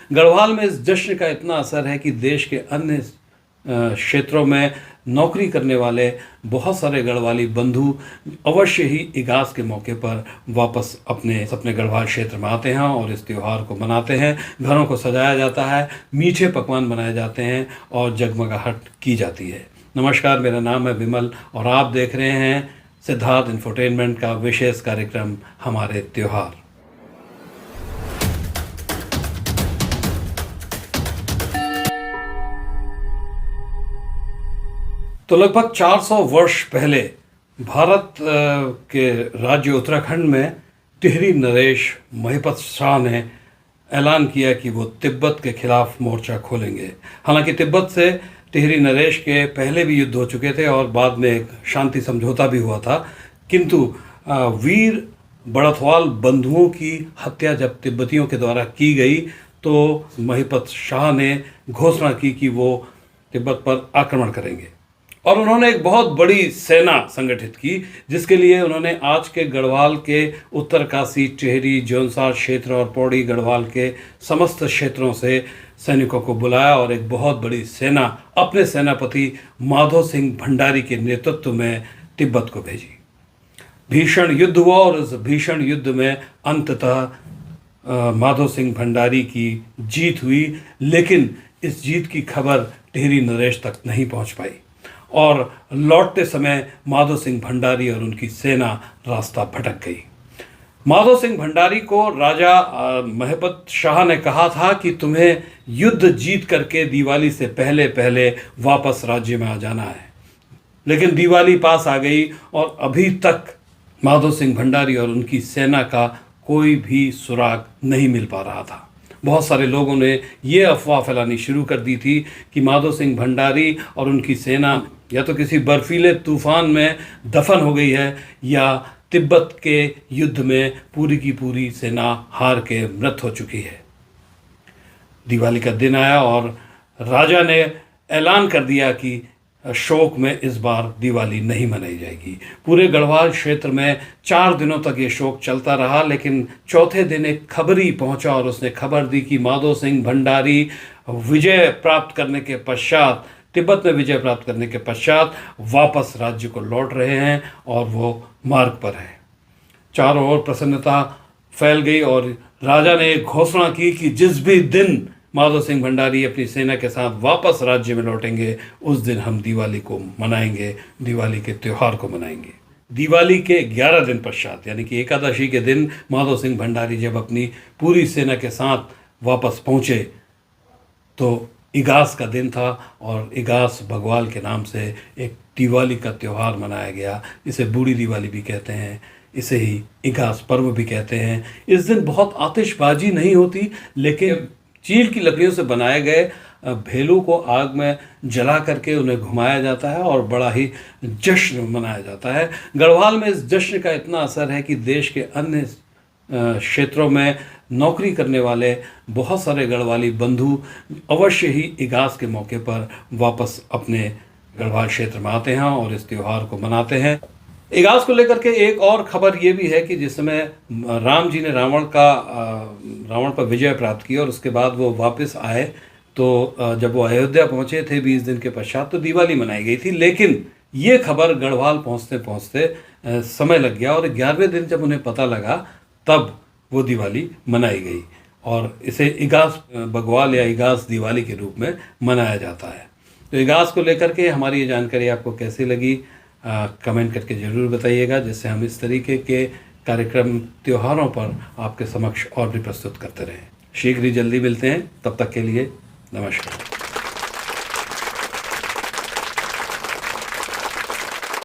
गढ़वाल में इस जश्न का इतना असर है कि देश के अन्य क्षेत्रों में नौकरी करने वाले बहुत सारे गढ़वाली बंधु अवश्य ही इगास के मौके पर वापस अपने गढ़वाल क्षेत्र में आते हैं और इस त्यौहार को मनाते हैं। घरों को सजाया जाता है, मीठे पकवान बनाए जाते हैं और जगमगाहट की जाती है। नमस्कार, मेरा नाम है विमल और आप देख रहे हैं सिद्धार्थ इंफोटेनमेंट का विशेष कार्यक्रम हमारे त्योहार। तो लगभग 400 वर्ष पहले भारत के राज्य उत्तराखंड में टिहरी नरेश महिपत शाह ने ऐलान किया कि वो तिब्बत के खिलाफ मोर्चा खोलेंगे। हालांकि तिब्बत से टिहरी नरेश के पहले भी युद्ध हो चुके थे और बाद में एक शांति समझौता भी हुआ था, किंतु वीर बड़थवाल बंधुओं की हत्या जब तिब्बतियों के द्वारा की गई तो महिपत शाह ने घोषणा की कि वो तिब्बत पर आक्रमण करेंगे और उन्होंने एक बहुत बड़ी सेना संगठित की, जिसके लिए उन्होंने आज के गढ़वाल के उत्तरकाशी, टिहरी, जौनसार क्षेत्र और पौड़ी गढ़वाल के समस्त क्षेत्रों से सैनिकों को बुलाया और एक बहुत बड़ी सेना अपने सेनापति माधो सिंह भंडारी के नेतृत्व में तिब्बत को भेजी। भीषण युद्ध हुआ और इस भीषण युद्ध में अंततः माधो सिंह भंडारी की जीत हुई, लेकिन इस जीत की खबर टिहरी नरेश तक नहीं पहुंच पाई और लौटते समय माधो सिंह भंडारी और उनकी सेना रास्ता भटक गई। माधो सिंह भंडारी को राजा महिपत शाह ने कहा था कि तुम्हें युद्ध जीत करके दिवाली से पहले पहले वापस राज्य में आ जाना है, लेकिन दिवाली पास आ गई और अभी तक माधो सिंह भंडारी और उनकी सेना का कोई भी सुराग नहीं मिल पा रहा था। बहुत सारे लोगों ने ये अफवाह फैलानी शुरू कर दी थी कि माधो सिंह भंडारी और उनकी सेना या तो किसी बर्फीले तूफान में दफन हो गई है या तिब्बत के युद्ध में पूरी की पूरी सेना हार के मृत हो चुकी है। दिवाली का दिन आया और राजा ने ऐलान कर दिया कि शोक में इस बार दिवाली नहीं मनाई जाएगी। पूरे गढ़वाल क्षेत्र में 4 दिनों तक ये शोक चलता रहा, लेकिन चौथे दिन एक खबरी पहुंचा और उसने खबर दी कि माधो सिंह भंडारी विजय प्राप्त करने के पश्चात, तिब्बत में विजय प्राप्त करने के पश्चात वापस राज्य को लौट रहे हैं और वो मार्ग पर है। चारों ओर प्रसन्नता फैल गई और राजा ने एक घोषणा की कि जिस भी दिन माधो सिंह भंडारी अपनी सेना के साथ वापस राज्य में लौटेंगे उस दिन हम दिवाली को मनाएंगे, दिवाली के त्यौहार को मनाएंगे। दिवाली के 11 दिन पश्चात यानी कि एकादशी के दिन माधो सिंह भंडारी जब अपनी पूरी सेना के साथ वापस पहुँचे तो इगास का दिन था और इगास भगवाल के नाम से एक दिवाली का त्यौहार मनाया गया। इसे बूढ़ी दिवाली भी कहते हैं, इसे ही इगास पर्व भी कहते हैं। इस दिन बहुत आतिशबाजी नहीं होती, लेकिन चील की लकड़ियों से बनाए गए भेलू को आग में जला करके उन्हें घुमाया जाता है और बड़ा ही जश्न मनाया जाता है। गढ़वाल में इस जश्न का इतना असर है कि देश के अन्य क्षेत्रों में नौकरी करने वाले बहुत सारे गढ़वाली बंधु अवश्य ही इगास के मौके पर वापस अपने गढ़वाल क्षेत्र में आते हैं और इस त्यौहार को मनाते हैं। इगास को लेकर के एक और खबर ये भी है कि जिस समय राम जी ने रावण पर विजय प्राप्त की और उसके बाद वो वापस आए तो जब वो अयोध्या पहुँचे थे 20 दिन के पश्चात तो दिवाली मनाई गई थी, लेकिन ये खबर गढ़वाल पहुँचते पहुँचते समय लग गया और 11वें दिन जब उन्हें पता लगा तब वो दिवाली मनाई गई और इसे इगास बगवाल या इगास दिवाली के रूप में मनाया जाता है। तो इगास को लेकर के हमारी ये जानकारी आपको कैसी लगी कमेंट करके ज़रूर बताइएगा, जिससे हम इस तरीके के कार्यक्रम त्योहारों पर आपके समक्ष और भी प्रस्तुत करते रहें। शीघ्र ही जल्दी मिलते हैं, तब तक के लिए नमस्कार।